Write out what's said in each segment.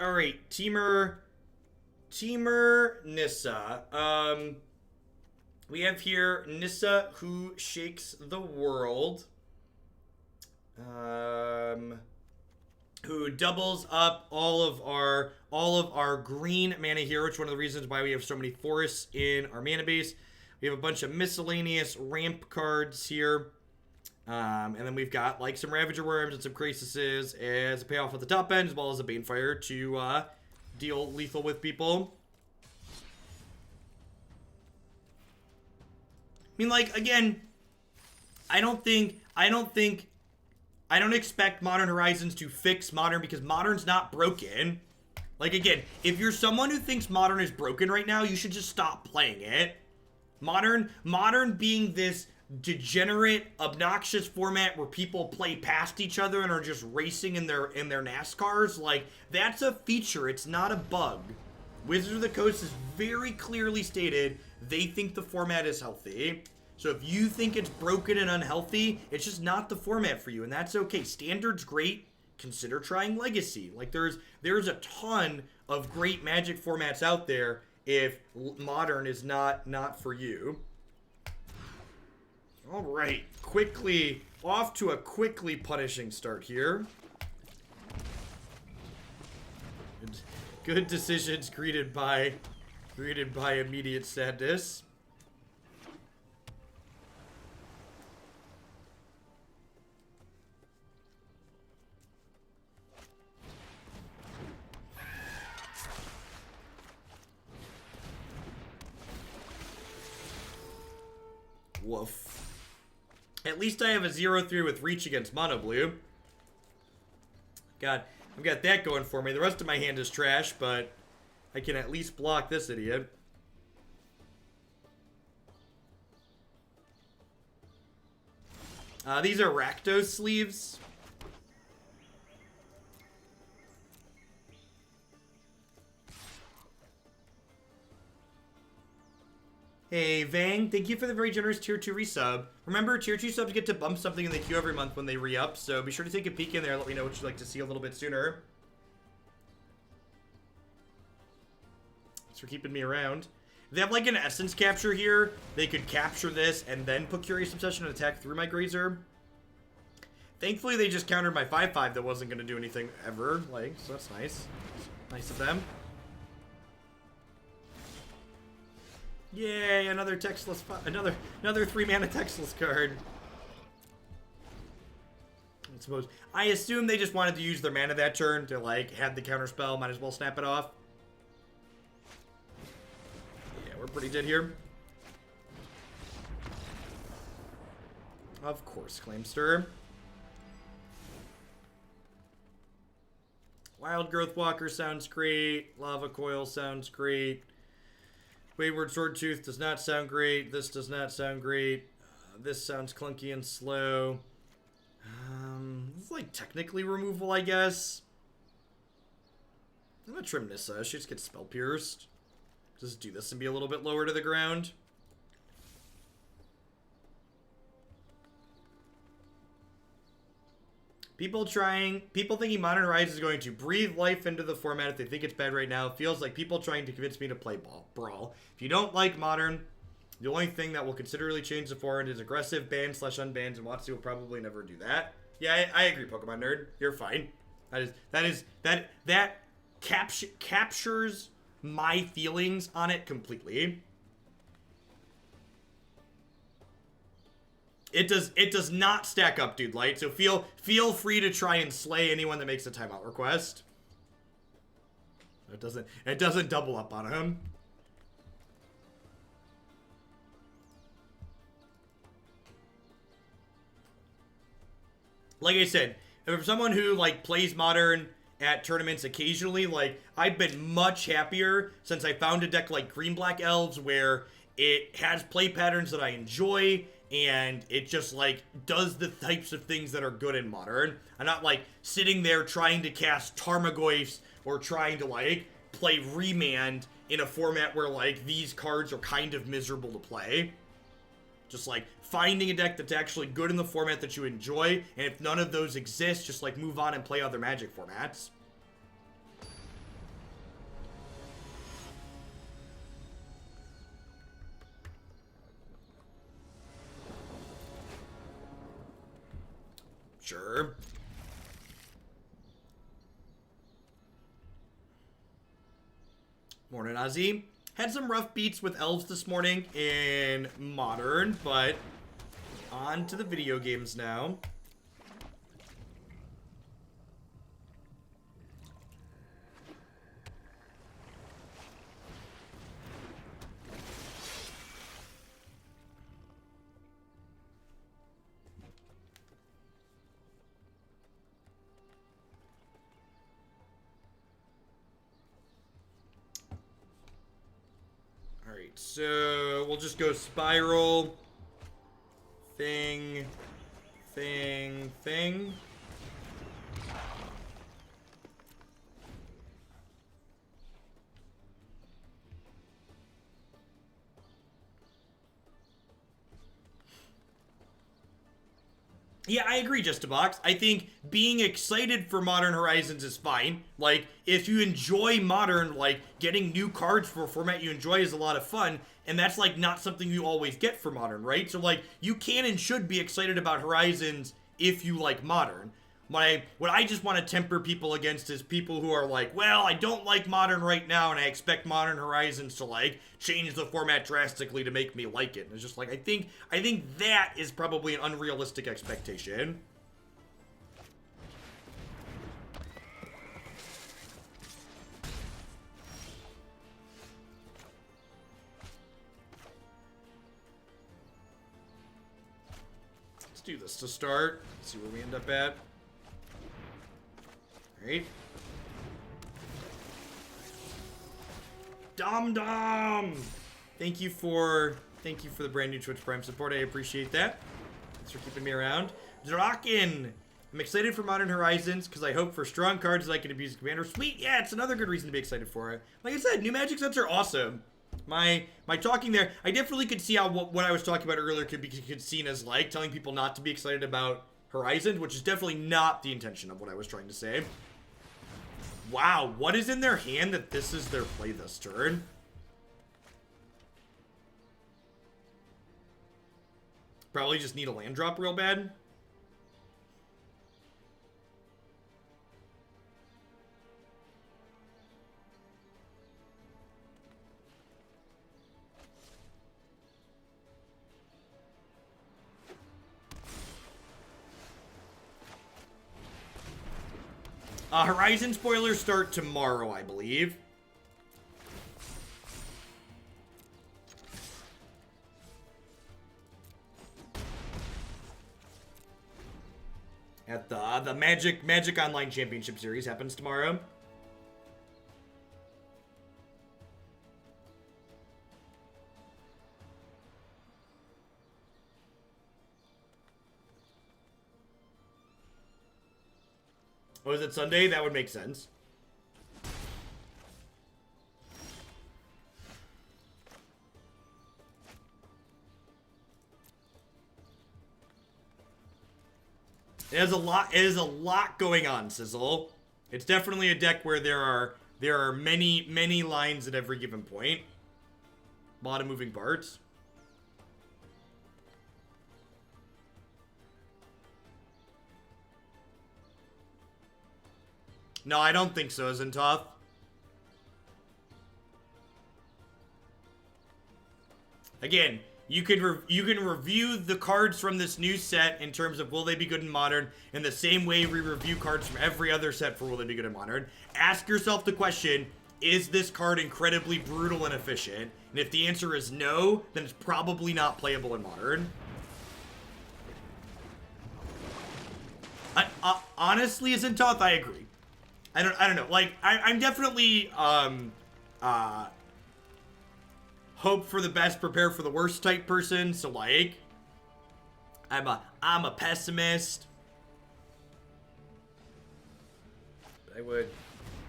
All right, Temur, Nissa. We have here Nissa, who shakes the world. Who doubles up all of our green mana here, which is one of the reasons why we have so many forests in our mana base. We have a bunch of miscellaneous ramp cards here. And then we've got like some Ravager Wurms and some Krasises as a payoff at the top end, as well as a Banefire to deal lethal with people. I mean, like, again, I don't expect Modern Horizons to fix Modern because Modern's not broken. Like, again, if you're someone who thinks Modern is broken right now, you should just stop playing it. Modern being this degenerate, obnoxious format where people play past each other and are just racing in their NASCARs, like, that's a feature, it's not a bug. Wizards of the Coast has very clearly stated they think the format is healthy. So if you think it's broken and unhealthy, it's just not the format for you, and that's okay. Standard's great. Consider trying Legacy. Like, there's a ton of great Magic formats out there if Modern is not for you. All right, off to a quickly punishing start here. Good decisions greeted by immediate sadness. Woof. At least I have a 0-3 with reach against Mono Blue. I've got that going for me. The rest of my hand is trash, but I can at least block this idiot. These are Rakdos sleeves. Hey, Vang, thank you for the very generous Tier 2 resub. Remember, Tier 2 subs get to bump something in the queue every month when they re-up, so be sure to take a peek in there and let me know what you'd like to see a little bit sooner. Thanks for keeping me around. If they have, like, an Essence Capture here, they could capture this and then put Curious Obsession and attack through my Grazer. Thankfully, they just countered my 5-5 that wasn't going to do anything ever, like, so that's nice. Nice of them. Yay, another textless, another 3-mana textless card. I assume they just wanted to use their mana that turn to, like, have the counter spell, might as well snap it off. Yeah, we're pretty dead here. Of course, Claimster. Wildgrowth Walker sounds great. Lava Coil sounds great. Wayward Swordtooth does not sound great. This does not sound great. This sounds clunky and slow. This is like technically removal, I guess. I'm gonna trim Nissa. She just gets spell pierced. Just do this and be a little bit lower to the ground. People thinking Modern Horizons is going to breathe life into the format if they think it's bad right now. It feels like people trying to convince me to play Brawl. If you don't like Modern, the only thing that will considerably change the format is aggressive ban/unbans, and Watsu will probably never do that. Yeah, I agree, Pokemon Nerd. You're fine. That captures my feelings on it completely. It does not stack up, Dude Light, so feel free to try and slay anyone that makes a timeout request. It doesn't double up on him. Like I said, if someone who, like, plays Modern at tournaments occasionally, like, I've been much happier since I found a deck like Green Black Elves where it has play patterns that I enjoy, and it just, like, does the types of things that are good in Modern. I'm not, like, sitting there trying to cast Tarmogoyfs or trying to, like, play Remand in a format where, like, these cards are kind of miserable to play. Just, like, finding a deck that's actually good in the format that you enjoy, and if none of those exist, just, like, move on and play other Magic formats. Sure. Morning, Ozzy. Had some rough beats with elves this morning in Modern, but on to the video games now. Alright, so we'll just go spiral. Thing. Yeah, I agree, Just a Box. I think being excited for Modern Horizons is fine. Like, if you enjoy Modern, like, getting new cards for a format you enjoy is a lot of fun, and that's, like, not something you always get for Modern, right? So, like, you can and should be excited about Horizons if you like Modern. What I just want to temper people against is people who are like, well, I don't like Modern right now, and I expect Modern Horizons to, like, change the format drastically to make me like it. And it's just like, I think that is probably an unrealistic expectation. Let's do this to start. See where we end up at. Alright. Dom! Thank you for the brand new Twitch Prime support. I appreciate that. Thanks for keeping me around. Draken! I'm excited for Modern Horizons because I hope for strong cards that I can abuse Commander. Sweet! Yeah, it's another good reason to be excited for it. Like I said, new Magic sets are awesome. My talking there, I definitely could see how what I was talking about earlier could be seen as like telling people not to be excited about Horizons, which is definitely not the intention of what I was trying to say. Wow, what is in their hand that this is their play this turn? Probably just need a land drop real bad. Horizon spoilers start tomorrow, I believe. At the Magic Online Championship Series happens tomorrow. Oh, is it Sunday? That would make sense. It is a lot going on, Sizzle. It's definitely a deck where there are many lines at every given point. A lot of moving parts. No, I don't think so, Zentoth. Again, you can review the cards from this new set in terms of will they be good in Modern in the same way we review cards from every other set for will they be good in Modern. Ask yourself the question, is this card incredibly brutal and efficient? And if the answer is no, then it's probably not playable in Modern. Honestly, Zentoth, I agree. I don't know. Like, I'm definitely, hope for the best, prepare for the worst type person. So, like, I'm a pessimist. I would,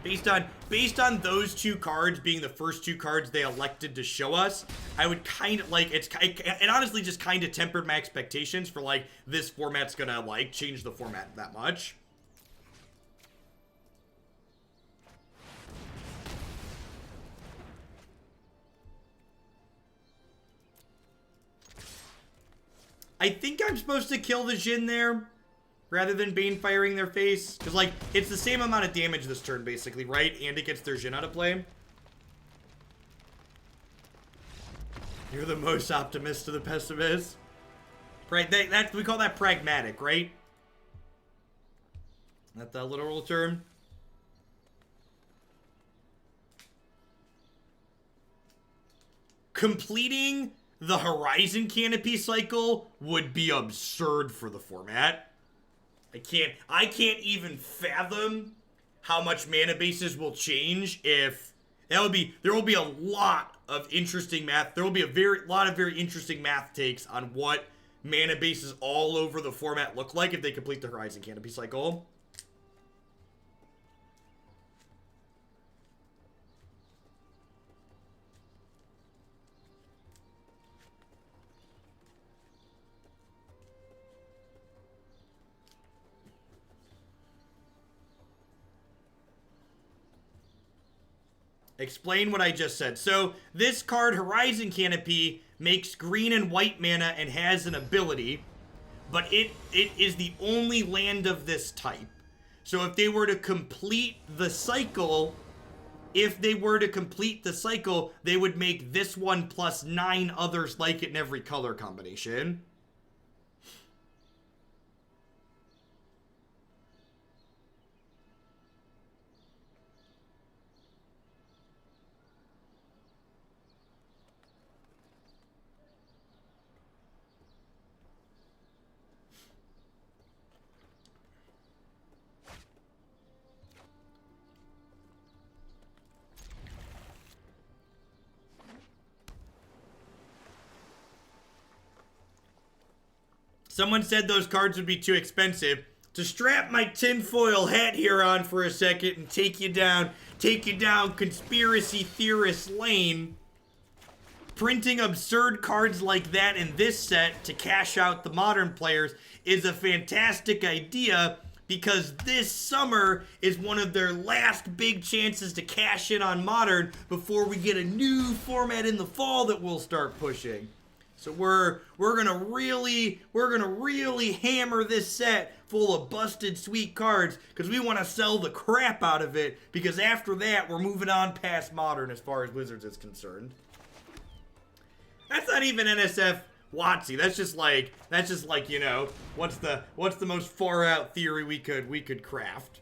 based on those two cards being the first two cards they elected to show us, I would kind of, like, it honestly just kind of tempered my expectations for, like, this format's gonna, like, change the format that much. I think I'm supposed to kill the Jhin there. rather than Banefiring their face. Because, like, it's the same amount of damage this turn, basically, right? And it gets their Jhin out of play. You're the most optimist of the pessimists. Right, we call that pragmatic, right? That's the literal term. Completing the Horizon Canopy cycle would be absurd for the format. I can't even fathom how much mana bases will change if there will be a lot of interesting math. There will be a lot of very interesting math takes on what mana bases all over the format look like if they complete the Horizon Canopy cycle. Explain what I just said. So, this card, Horizon Canopy, makes green and white mana and has an ability, but it is the only land of this type. So, if they were to complete the cycle, they would make this one plus 9 others like it in every color combination. Someone said those cards would be too expensive. To strap my tinfoil hat here on for a second and take you down conspiracy theorist lane. Printing absurd cards like that in this set to cash out the Modern players is a fantastic idea because this summer is one of their last big chances to cash in on Modern before we get a new format in the fall that we'll start pushing. So we're gonna really hammer this set full of busted sweet cards because we want to sell the crap out of it, because after that we're moving on past Modern as far as Wizards is concerned. That's not even NSF WotC. That's just like, you know, what's the most far out theory we could craft.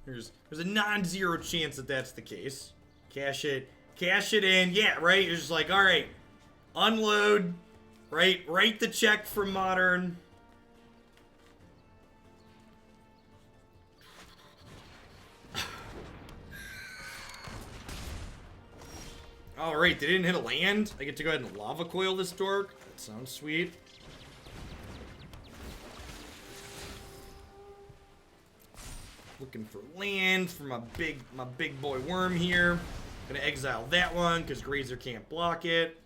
There's a non-zero chance that that's the case. Cash it in. Yeah, right? You're just like, all right, unload, right? Write the check for Modern. All right, they didn't hit a land. I get to go ahead and Lava Coil this dork. That sounds sweet. Looking for lands for my big boy Worm here. Gonna exile that one because Grazer can't block it.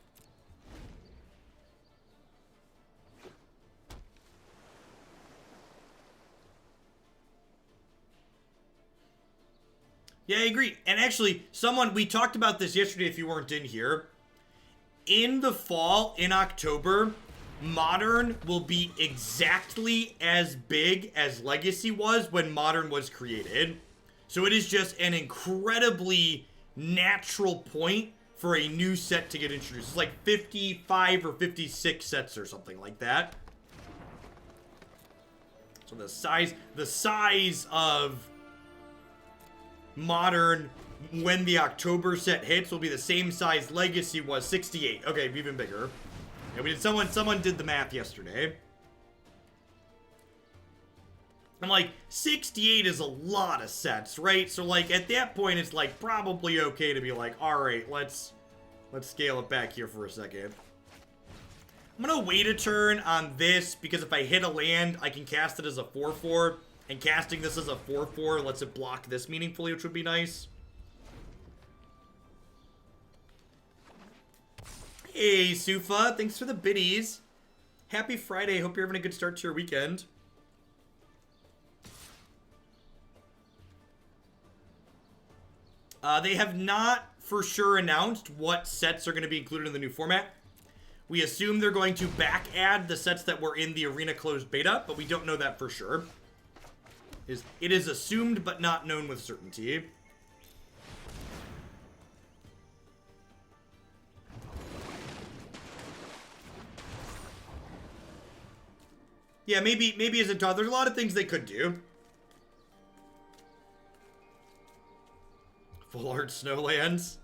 Yeah, I agree. And actually, we talked about this yesterday if you weren't in here. In the fall, in October, Modern will be exactly as big as Legacy was when Modern was created. So it is just an incredibly natural point for a new set to get introduced. It's like 55 or 56 sets or something like that. So the size of Modern when the October set hits will be the same size Legacy was. 68. Okay, even bigger. Yeah, we did. Someone did the math yesterday. I'm like, 68 is a lot of sets, right? So like at that point, it's like probably okay to be like, all right, let's scale it back here for a second. I'm gonna wait a turn on this because if I hit a land, I can cast it as a 4/4, and casting this as a 4/4 lets it block this meaningfully, which would be nice. Hey, Sufa, thanks for the biddies. Happy Friday. Hope you're having a good start to your weekend. They have not for sure announced what sets are going to be included in the new format. We assume they're going to back add the sets that were in the arena closed beta, but we don't know that for sure. It is assumed but not known with certainty. Yeah, maybe as a thought, there's a lot of things they could do. Full art Snowlands.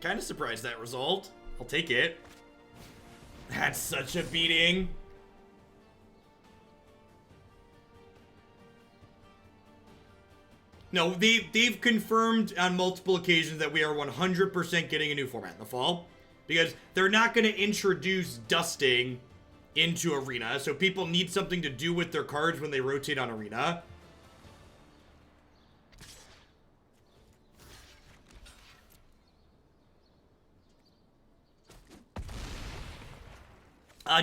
Kind of surprised that result. I'll take it. That's such a beating. No, they've confirmed on multiple occasions that we are 100% getting a new format in the fall. Because they're not going to introduce dusting into Arena. So people need something to do with their cards when they rotate on Arena.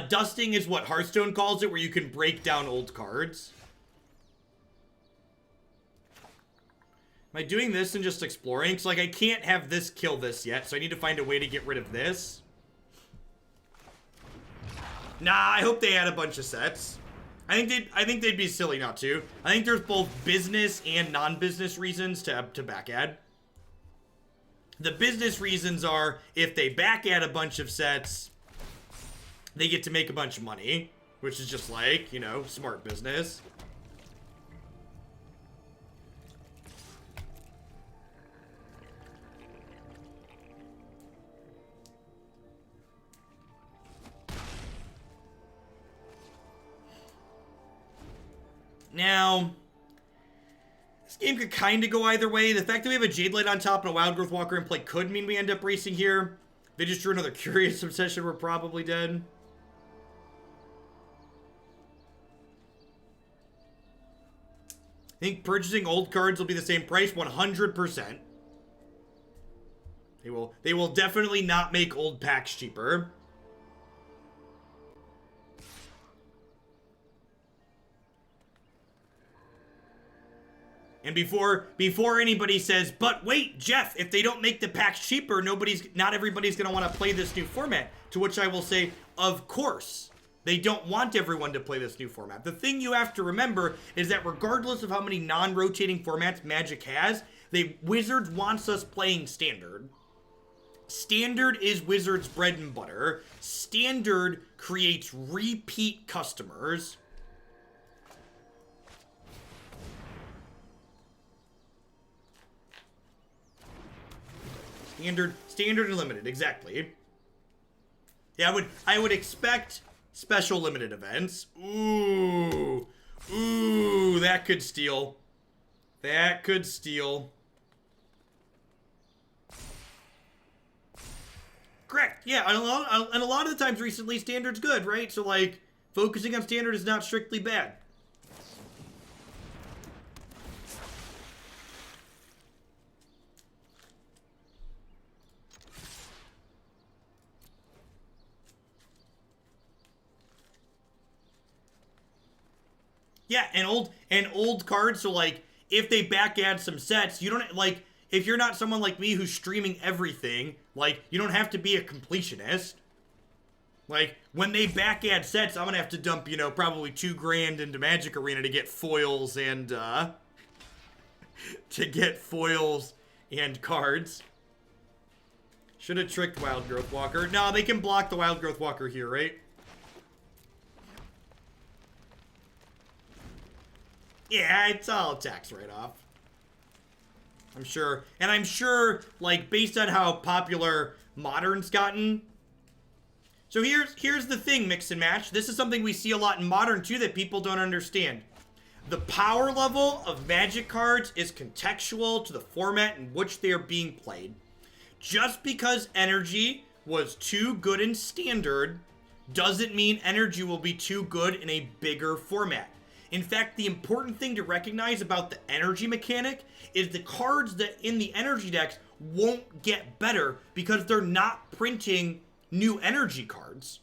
Dusting is what Hearthstone calls it, where you can break down old cards. Am I doing this and just exploring? Because, like, I can't have this kill this yet, so I need to find a way to get rid of this. Nah, I hope they add a bunch of sets. I think they'd be silly not to. I think there's both business and non-business reasons to back add. The business reasons are, if they back add a bunch of sets, they get to make a bunch of money, which is just like, you know, smart business. Now, this game could kind of go either way. The fact that we have a Jadelight on top and a Wildgrowth Walker in play could mean we end up racing here. If they just drew another Curious Obsession, we're probably dead. I think purchasing old cards will be the same price, 100%. They will definitely not make old packs cheaper. And before anybody says, but wait, Jeff, if they don't make the packs cheaper, not everybody's going to want to play this new format. To which I will say, of course, they don't want everyone to play this new format. The thing you have to remember is that regardless of how many non-rotating formats Magic has, Wizards wants us playing Standard. Standard is Wizards' bread and butter. Standard creates repeat customers. Standard and limited, exactly. Yeah, I would expect special limited events. Ooh, that could steal. That could steal. Correct. Yeah, and a lot of the times recently, Standard's good, right? So, like, focusing on Standard is not strictly bad. Yeah, and old cards, so like, if they back add some sets, you don't, like, if you're not someone like me who's streaming everything, like, you don't have to be a completionist. Like, when they back add sets, I'm gonna have to dump, you know, probably $2,000 into Magic Arena to get foils and, cards. Should have tricked Wildgrowth Walker. No, they can block the Wildgrowth Walker here, right? Yeah, it's all tax write-off. I'm sure. And I'm sure, like, based on how popular Modern's gotten. So here's the thing, Mix and Match. This is something we see a lot in Modern, too, that people don't understand. The power level of Magic cards is contextual to the format in which they are being played. Just because Energy was too good in Standard doesn't mean Energy will be too good in a bigger format. In fact, the important thing to recognize about the energy mechanic is the cards that in the energy decks won't get better because they're not printing new energy cards.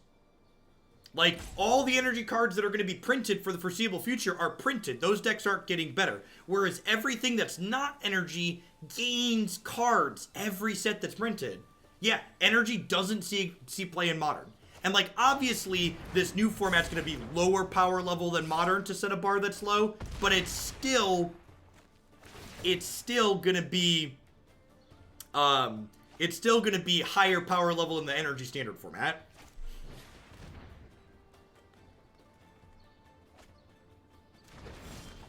Like, all the energy cards that are going to be printed for the foreseeable future are printed. Those decks aren't getting better. Whereas everything that's not energy gains cards every set that's printed. Yeah, energy doesn't see play in Modern. And, like, obviously, this new format's going to be lower power level than Modern to set a bar that's low. But it's still going to be... it's still going to be higher power level in the energy standard format.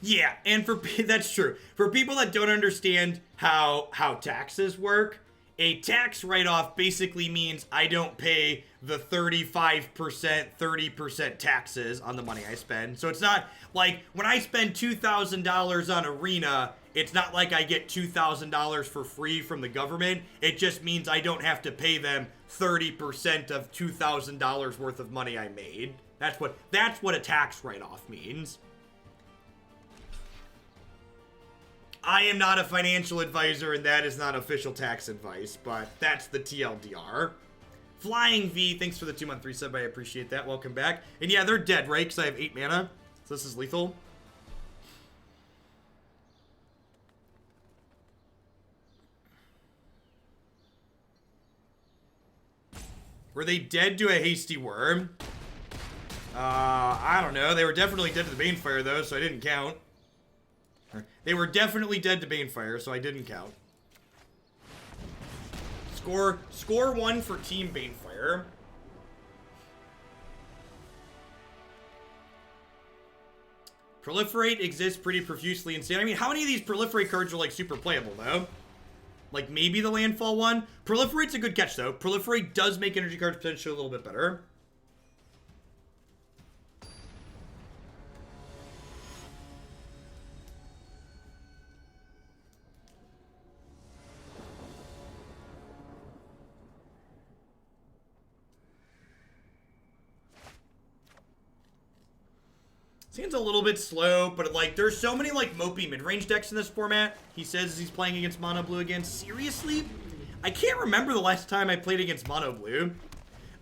Yeah, and that's true. For people that don't understand how taxes work, a tax write-off basically means I don't pay the 35%, 30% taxes on the money I spend. So it's not like when I spend $2,000 on Arena, it's not like I get $2,000 for free from the government. It just means I don't have to pay them 30% of $2,000 worth of money I made. That's what a tax write-off means. I am not a financial advisor, and that is not official tax advice, but that's the TLDR. Flying V, thanks for the 2-month resub. I appreciate that. Welcome back. And yeah, they're dead, right? Because I have 8 mana. So this is lethal. Were they dead to a hasty worm? I don't know. They were definitely dead to the Banefire, though, so I didn't count. They were definitely dead to Banefire, so I didn't count. Score 1 for Team Banefire. Proliferate exists pretty profusely insane. I mean, how many of these Proliferate cards are, like, super playable, though? Like, maybe the Landfall one? Proliferate's a good catch, though. Proliferate does make energy cards potentially a little bit better. Seems a little bit slow, but like there's so many like mopey mid-range decks in this format. He says he's playing against Mono Blue again. Seriously? I can't remember the last time I played against Mono Blue.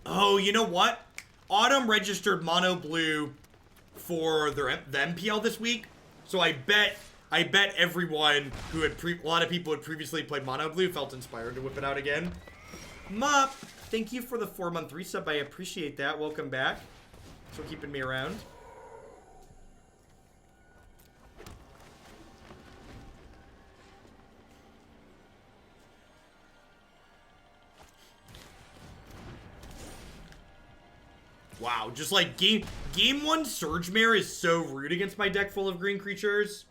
Oh, you know what? Autumn registered Mono Blue for the MPL this week. So I bet everyone who had a lot of people who had previously played Mono Blue felt inspired to whip it out again. Mop, thank you for the 4-month resub. I appreciate that. Welcome back. Thanks for keeping me around. Wow, just like game 1 Surge Mare is so rude against my deck full of green creatures.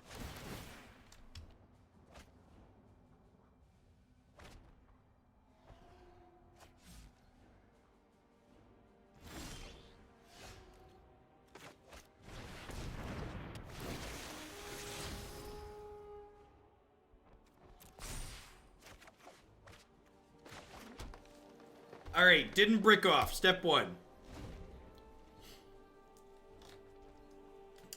All right, didn't brick off. Step 1.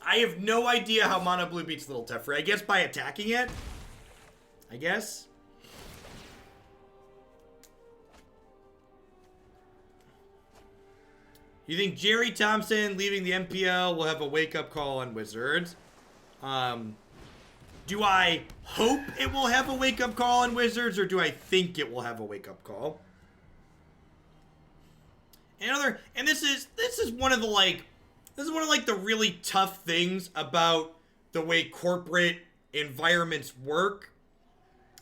I have no idea how Mono Blue beats Little Teferi. I guess by attacking it. I guess. You think Jerry Thompson leaving the MPL will have a wake-up call on Wizards? Do I hope it will have a wake-up call on Wizards, or do I think it will have a wake-up call? And this is one of the the really tough things about the way corporate environments work.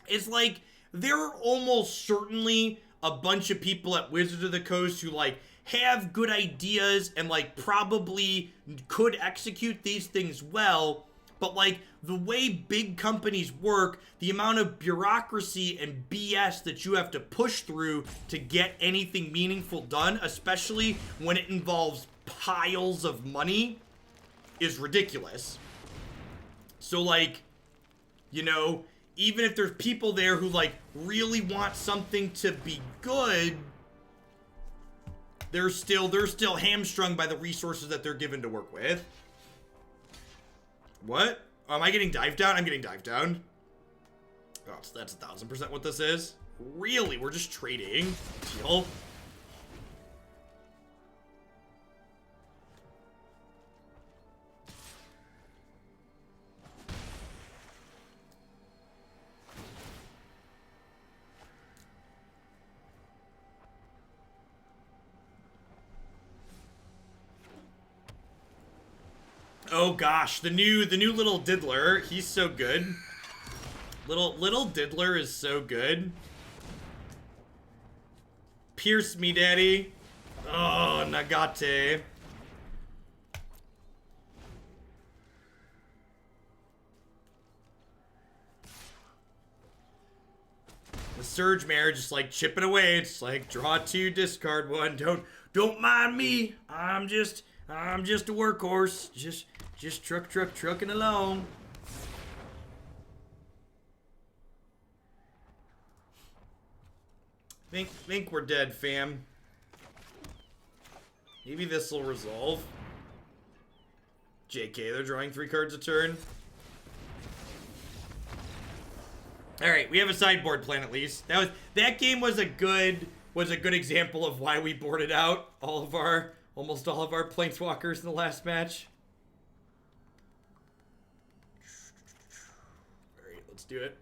Is like there are almost certainly a bunch of people at Wizards of the Coast who like have good ideas and like probably could execute these things well, but like the way big companies work, the amount of bureaucracy and BS that you have to push through to get anything meaningful done, especially when it involves piles of money, is ridiculous. So like, you know, even if there's people there who like really want something to be good, they're still hamstrung by the resources that they're given to work with. What? Am I getting dive down? I'm getting dive down. Oh, so that's 1000% what this is. Really? We're just trading. Deal. Oh gosh, the new little diddler, he's so good. Little diddler is so good. Pierce me, daddy. Oh, Negate. The Surge Mare just like chipping away. It's like draw 2, discard 1. Don't mind me. I'm just a workhorse. Just trucking along. Think we're dead, fam. Maybe this will resolve. JK, they're drawing 3 cards a turn. Alright, we have a sideboard plan at least. That game was a good example of why we boarded out almost all of our planeswalkers in the last match. Alright, let's do it.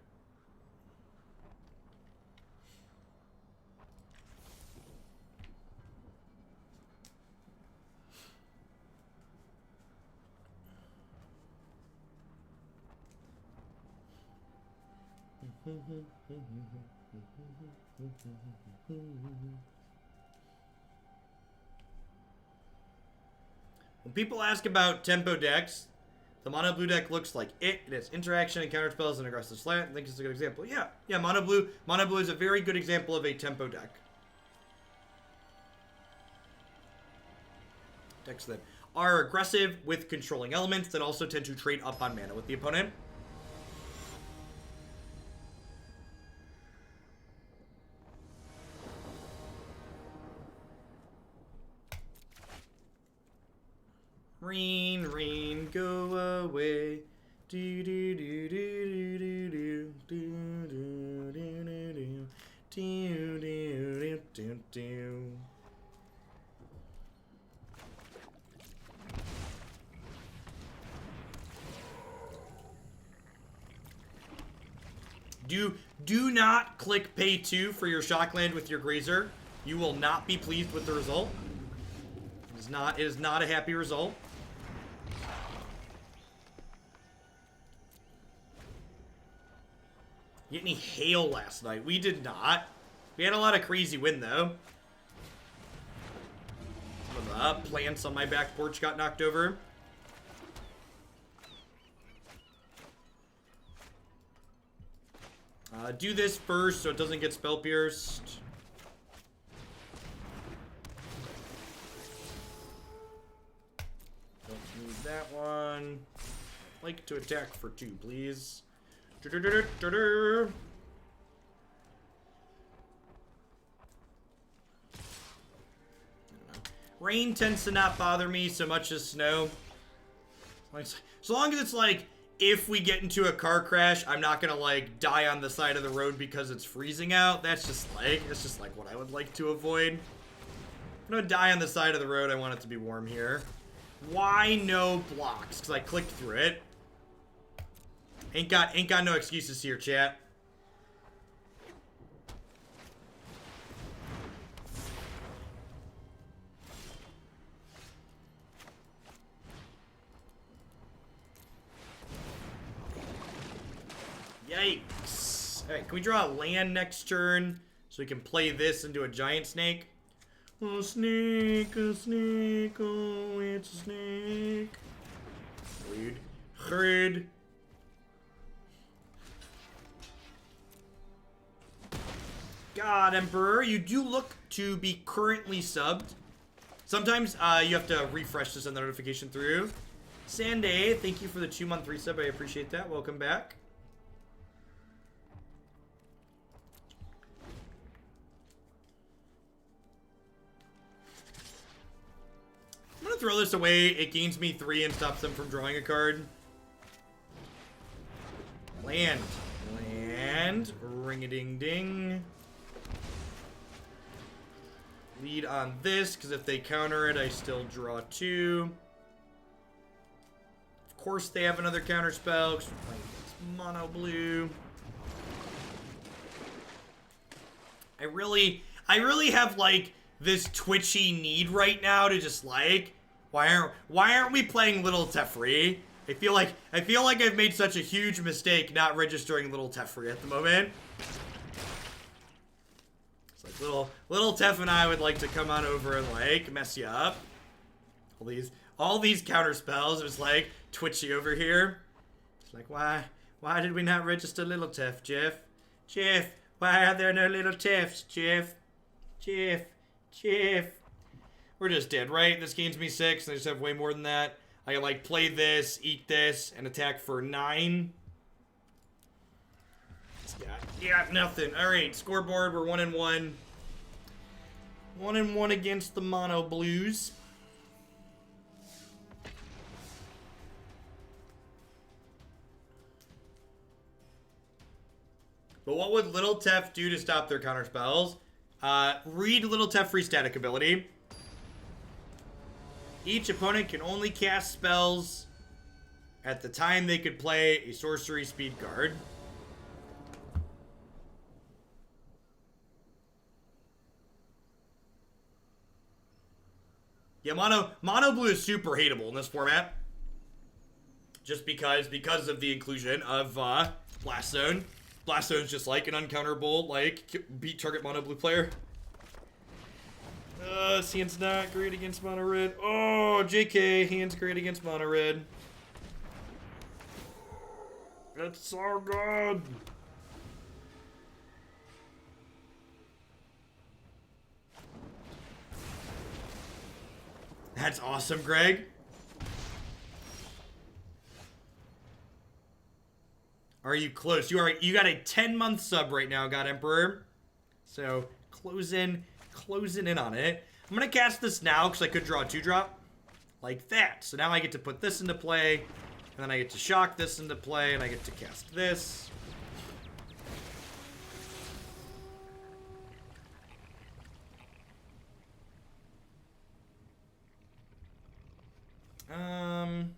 When people ask about tempo decks, the mono blue deck looks like it. It has interaction and counter spells and aggressive slant. I think it's a good example. Yeah, mono blue is a very good example of a tempo deck. Decks that are aggressive with controlling elements that also tend to trade up on mana with the opponent. Rain, go away. Do do do do do do do do do do do do do. Do not click pay 2 for your Shockland with your Grazer. You will not be pleased with the result. It is not a happy result. Get any hail last night? We did not. We had a lot of crazy wind though. Some of the plants on my back porch got knocked over. Do this first so it doesn't get spell pierced. Don't need that one. Like to attack for 2, please. Rain tends to not bother me so much as snow. So long as it's like, if we get into a car crash, I'm not gonna like die on the side of the road because it's freezing out. That's just like what I would like to avoid. If I'm gonna die on the side of the road, I want it to be warm here. Why no blocks? Because I clicked through it. Ain't got no excuses here, chat. Yikes. Alright, can we draw a land next turn so we can play this into a giant snake? Oh, snake, oh, it's a snake. Weird. Hurried. God, Emperor, you do look to be currently subbed. Sometimes you have to refresh to send the notification through. Sanday, thank you for the 2-month resub. I appreciate that. Welcome back. I'm gonna throw this away. It gains me 3 and stops them from drawing a card. Land. Ring-a-ding-ding. Lead on this, because if they counter it, I still draw 2. Of course they have another counter spell, because we're playing against mono blue. I really have, like, this twitchy need right now to just, like, Why aren't we playing Little Teferi? I feel like I've made such a huge mistake not registering Little Teferi at the moment. It's like little Tef and I would like to come on over and like mess you up. All these counter spells. It was like twitchy over here. It's like why did we not register Little Tef, Jeff? Jeff, why are there no Little Tefs, Jeff? Jeff. We're just dead, right? This gains me 6, and I just have way more than that. I can, like, play this, eat this, and attack for 9. Yeah, nothing. Alright, scoreboard, we're 1-1. 1-1 against the Mono Blues. But what would Little Tef do to stop their counter spells? Read Little Teferi's static ability. Each opponent can only cast spells at the time they could play a sorcery speed card. Yeah, mono blue is super hateable in this format. Just because of the inclusion of Blast Zone. Blast Zone's just like an uncounterable, like, beat target mono blue player. Hand's not great against mono red. Oh, JK, hand's great against mono red. That's so good. That's awesome, Greg. Are you close? You got a 10-month sub right now, God Emperor. So closing in on it. I'm gonna cast this now because I could draw a 2-drop like that. So now I get to put this into play, and then I get to shock this into play, and I get to cast this. I'm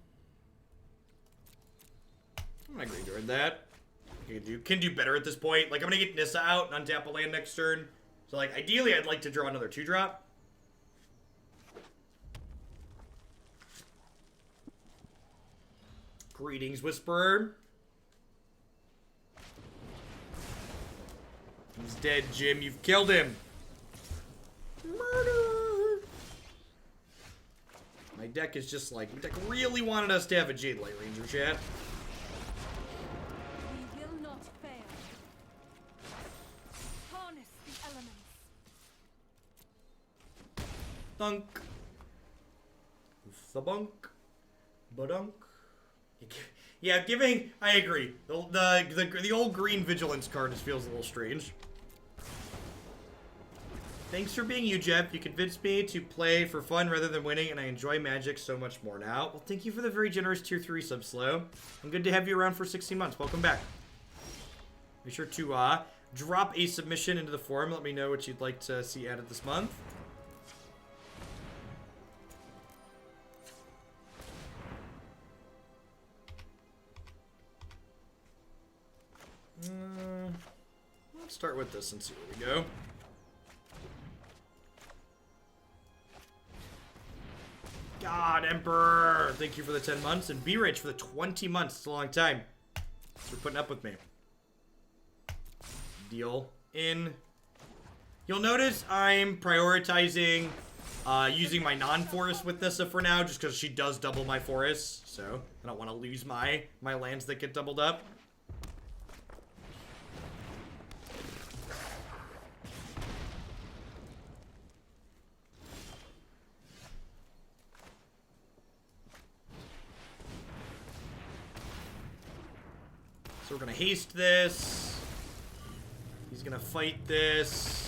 gonna graveyard that. Can do better at this point. Like, I'm gonna get Nissa out and untap a land next turn. So, like, ideally, I'd like to draw another 2-drop. Greetings, Whisperer. He's dead, Jim. You've killed him. Murder. My deck is just like, my deck really wanted us to have a Jadelight Ranger, chat. We will not fail. Harness the elements. Dunk. Sabunk. Badunk. Yeah, I agree. The old green vigilance card just feels a little strange. Thanks for being you, Jeff. You convinced me to play for fun rather than winning, and I enjoy Magic so much more now. Well, thank you for the very generous tier 3 sub, Slow. I'm good to have you around for 16 months. Welcome back. Be sure to drop a submission into the forum. Let me know what you'd like to see added this month. Let's start with this and see where we go. God, Emperor! Thank you for the 10 months. And B-Rich for the 20 months. It's a long time. Thanks for putting up with me. Deal in. You'll notice I'm prioritizing using my non-forest with Nissa for now, just because she does double my forest. So I don't want to lose my lands that get doubled up. So we're gonna haste this. He's gonna fight this.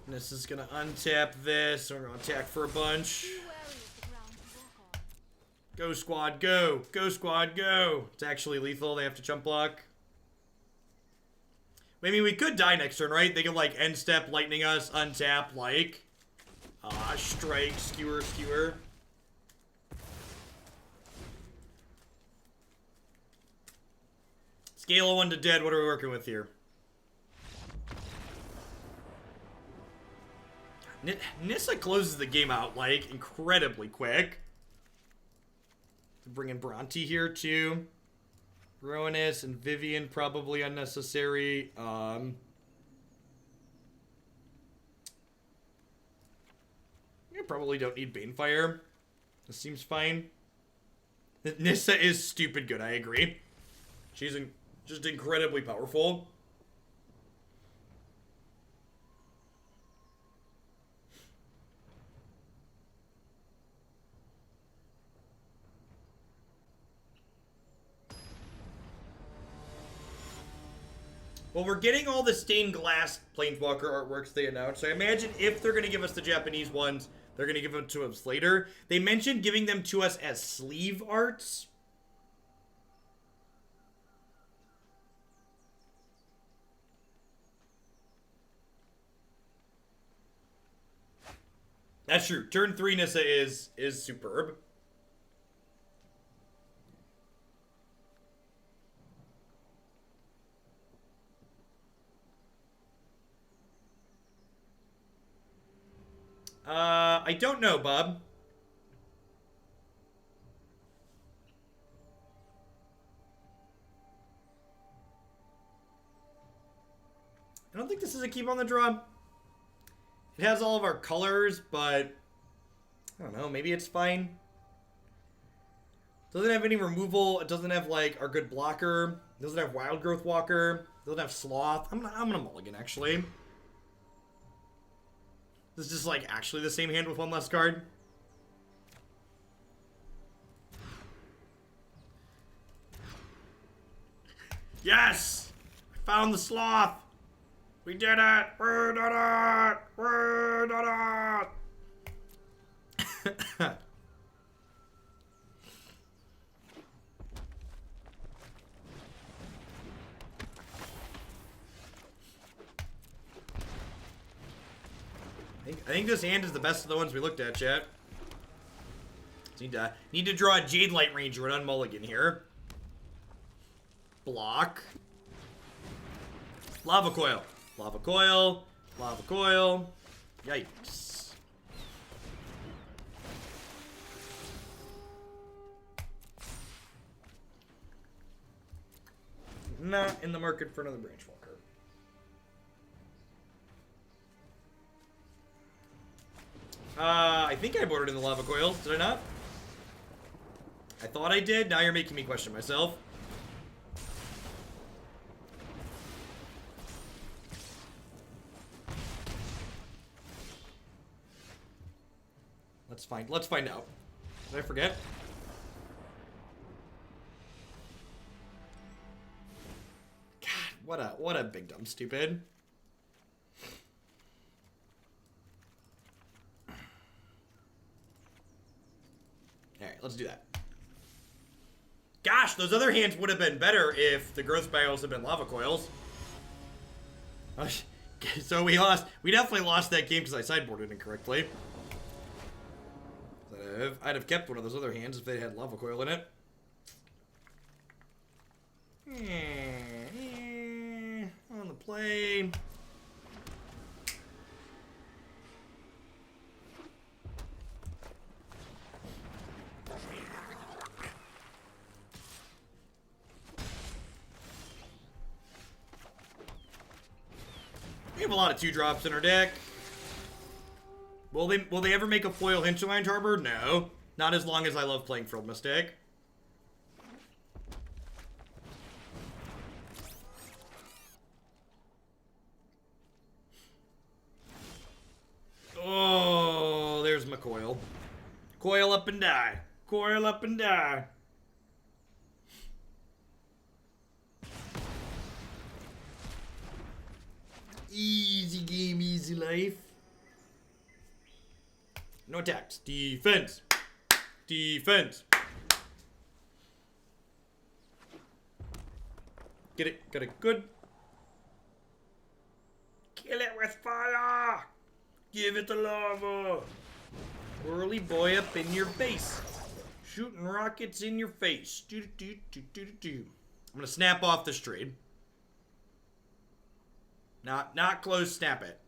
And this is gonna untap this. So we're gonna attack for a bunch. Go squad, go! Go squad, go! It's actually lethal. They have to jump block. I mean, we could die next turn, right? They could like end step, lightning us, untap, like strike, skewer. Scale of 1 to dead, what are we working with here? Nissa closes the game out, like, incredibly quick. Bring in Bronte here, too. Rhonas and Vivien, probably unnecessary. You probably don't need Banefire. This seems fine. Nissa is stupid good, I agree. She's just incredibly powerful. Well, we're getting all the stained glass Planeswalker artworks they announced, so I imagine if they're going to give us the Japanese ones, they're going to give them to us later. They mentioned giving them to us as sleeve arts. That's true. Turn 3 Nissa is superb. I don't know, Bob. I don't think this is a keep on the draw. It has all of our colors, but I don't know, maybe it's fine. Doesn't have any removal. It doesn't have, like, our good blocker. It doesn't have Wildgrowth Walker. It doesn't have Sloth. I'm gonna mulligan, actually. This is just, like, actually the same hand with one less card. Yes! I found the Sloth! We did it! We did it! We did it! I think this hand is the best of the ones we looked at, chat. Need to draw a Jadelight Ranger and unmulligan here. Block. Lava Coil. Lava Coil. Lava Coil. Yikes. Not in the market for another Branchwalker. I think I boarded in the Lava Coil. Did I not? I thought I did. Now you're making me question myself. Let's find out. Did I forget? God, what a big dumb stupid. Alright, let's do that. Gosh, those other hands would have been better if the growth spirals had been lava coils. So we definitely lost that game because I sideboarded incorrectly. I'd have kept one of those other hands if they had lava coil in it. On the plane. We have a lot of 2-drops in our deck. Will they ever make a foil Hinterland Harbor? No. Not as long as I love playing Frilled Mistake. Oh, there's my coil. Coil up and die. Coil up and die. Easy game, easy life. No attacks. Defense. Defense. Get it. Got it good. Kill it with fire. Give it the lava. Whirly boy up in your face. Shooting rockets in your face. I'm gonna snap off this trade. Not close, snap it.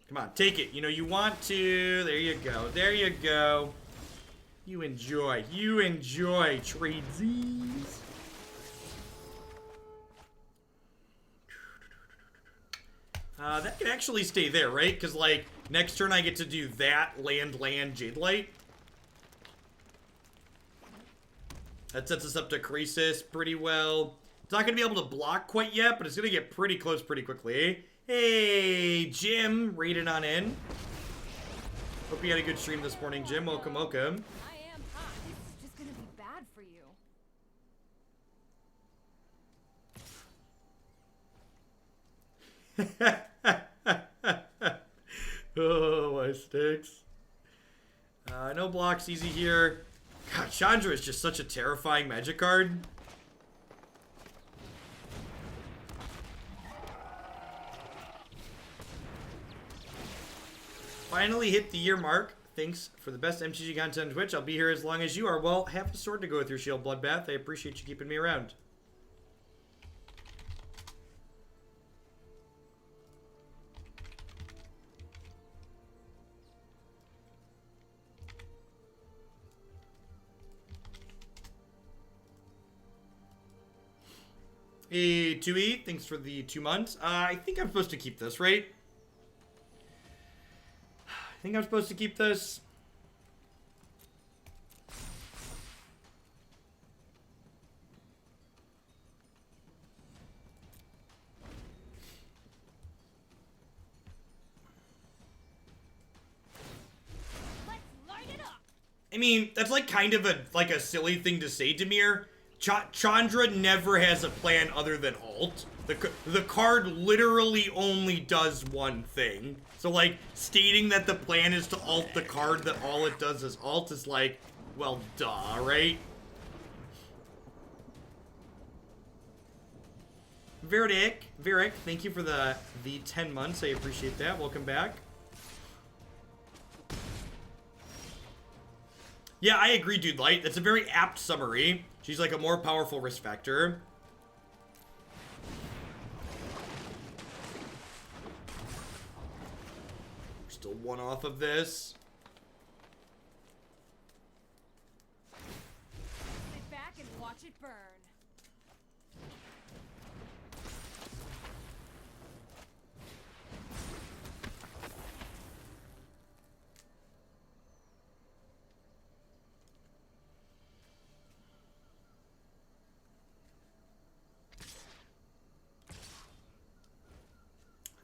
Come on, take it. You know you want to. There you go. There you go. You enjoy. You enjoy, tradesies. That can actually stay there, right? Because, like, next turn I get to do that, land, Jadelight. That sets us up to Krasis pretty well. It's not going to be able to block quite yet, but it's going to get pretty close pretty quickly. Hey, Jim, raided on in. Hope you had a good stream this morning, Jim. Welcome, welcome. I am hot. This is just gonna be bad for you. Oh, my sticks. No blocks easy here. God, Chandra is just such a terrifying magic card. Finally hit the year mark. Thanks for the best MTG content on Twitch. I'll be here as long as you are. Well, have a sword to go with your shield, Bloodbath. I appreciate you keeping me around. Hey, 2E, thanks for the 2 months. I think I'm supposed to keep this, right? I think I'm supposed to keep this. Let's light it up. I mean, that's like kind of a silly thing to say, Temur. Chandra never has a plan other than alt. The card literally only does one thing. So, like, stating that the plan is to alt the card that all it does is alt is like, well, duh, right? Veric, thank you for the 10 months. I appreciate that. Welcome back. Yeah, I agree, Dude Light. That's a very apt summary. She's like a more powerful risk factor. Still one off of this. Sit back and watch it burn.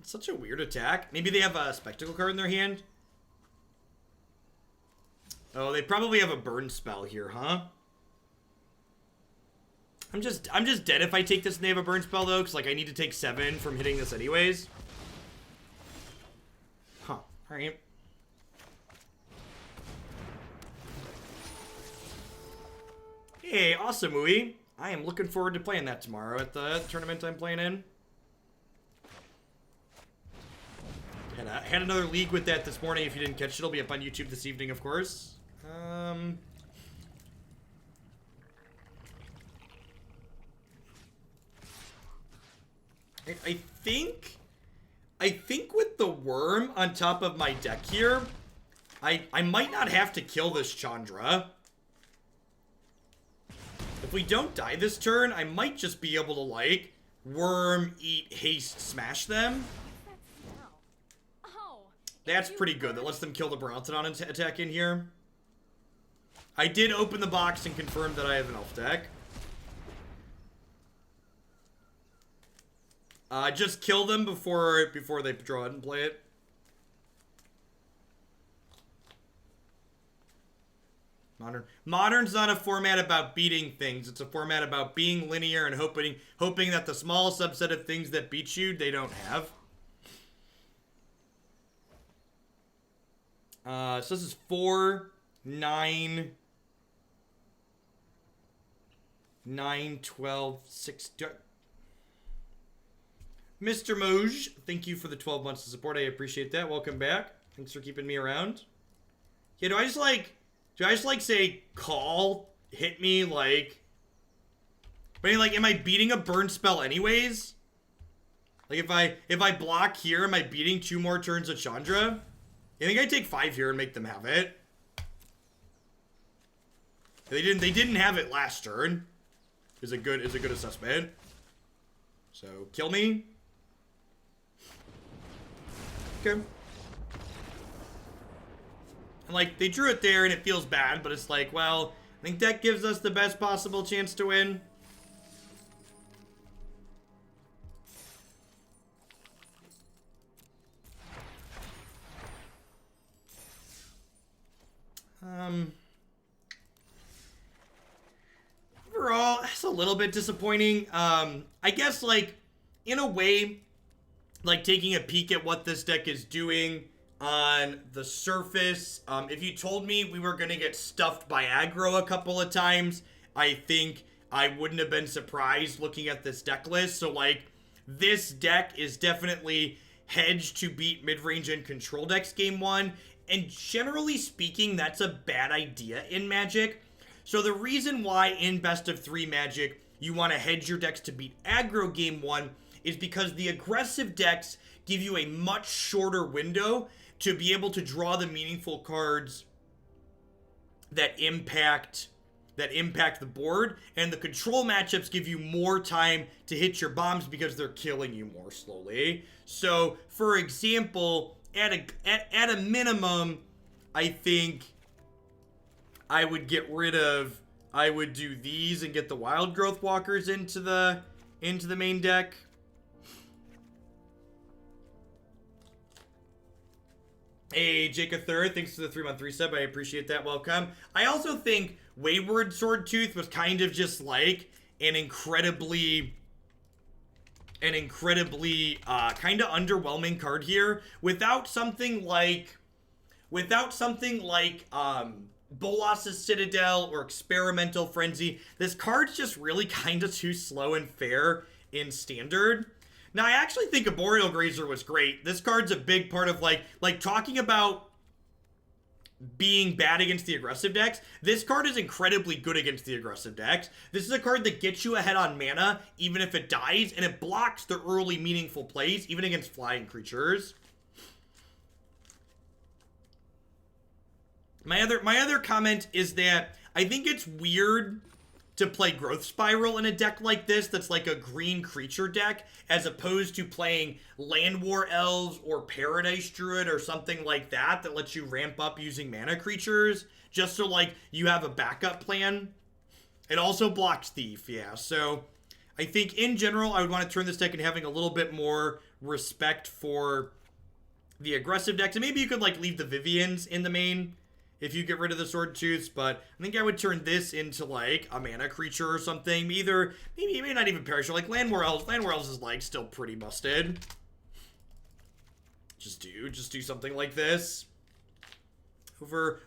Such a weird attack. Maybe they have a spectacle card in their hand. Oh, they probably have a burn spell here, huh? I'm just dead if I take this and they have a burn spell though, because like I need to take 7 from hitting this anyways. Huh. Alright. Hey, awesome, Wooey. I am looking forward to playing that tomorrow at the tournament I'm playing in. Had another league with that this morning. If you didn't catch it, it'll be up on YouTube this evening, of course. I think with the worm on top of my deck here, I might not have to kill this Chandra. If we don't die this turn, I might just be able to, like, worm, eat, haste, smash them. That's pretty good. That lets them kill the Brontodon attack in here. I did open the box and confirm that I have an elf deck. Just kill them before they draw it and play it. Modern's not a format about beating things. It's a format about being linear and hoping that the small subset of things that beat you, they don't have. So this is 4, 9, 12, 6. Mr. Moj, thank you for the 12 months of support. I appreciate that. Welcome back. Thanks for keeping me around. Yeah, do I just like say call, hit me, like, but like, am I beating a burn spell anyways? Like, if I block here, am I beating 2 more turns of Chandra? I think I take 5 here and make them have it. They didn't have it last turn. Is a good assessment. So, kill me. Okay. And, like, they drew it there and it feels bad, but it's like, well, I think that gives us the best possible chance to win. Overall, that's a little bit disappointing. I guess, like, in a way, like, taking a peek at what this deck is doing on the surface, if you told me we were going to get stuffed by aggro a couple of times, I think I wouldn't have been surprised looking at this deck list. So, like, this deck is definitely hedged to beat mid-range and control decks game 1. And generally speaking, that's a bad idea in Magic. So the reason why in best of 3 Magic you want to hedge your decks to beat aggro game 1 is because the aggressive decks give you a much shorter window to be able to draw the meaningful cards that impact the board, and the control matchups give you more time to hit your bombs because they're killing you more slowly. So, for example, at a minimum, I think I would do these and get the Wildgrowth Walkers into the main deck. Hey, Jake III, thanks for the 3-month resub. I appreciate that. Welcome. I also think Wayward Swordtooth was kind of just like an incredibly kind of underwhelming card here. Without something like Bolas's Citadel or Experimental Frenzy, this card's just really kind of too slow and fair in Standard. Now, I actually think Arboreal Grazer was great. This card's a big part of, like talking about being bad against the aggressive decks. This card is incredibly good against the aggressive decks. This is a card that gets you ahead on mana, even if it dies, and it blocks the early meaningful plays, even against flying creatures. My other comment is that I think it's weird to play Growth Spiral in a deck like this that's like a green creature deck, as opposed to playing Land War Elves or Paradise Druid or something like that lets you ramp up using mana creatures, just so like you have a backup plan. It also blocks Thief, yeah. So I think in general I would want to turn this deck into having a little bit more respect for the aggressive decks, and maybe you could like leave the Viviens in the main if you get rid of the Swordtooths, but I think I would turn this into, like, a mana creature or something. Maybe not even Perish, like Land War Elves. Land War Elves is, like, still pretty busted. Just do something like this.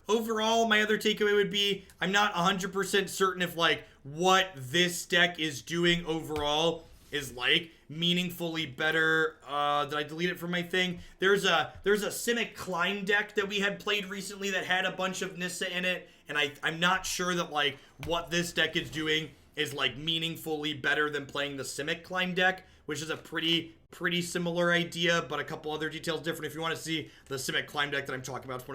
Overall, my other takeaway would be, I'm not 100% certain if, like, what this deck is doing overall is, like, meaningfully better. Did I delete it from my thing? There's a Simic Climb deck that we had played recently that had a bunch of Nissa in it, and I'm not sure that, like, what this deck is doing is, like, meaningfully better than playing the Simic Climb deck, which is a pretty similar idea, but a couple other details different. If you want to see the Simic Climb deck that I'm talking about, it's one of the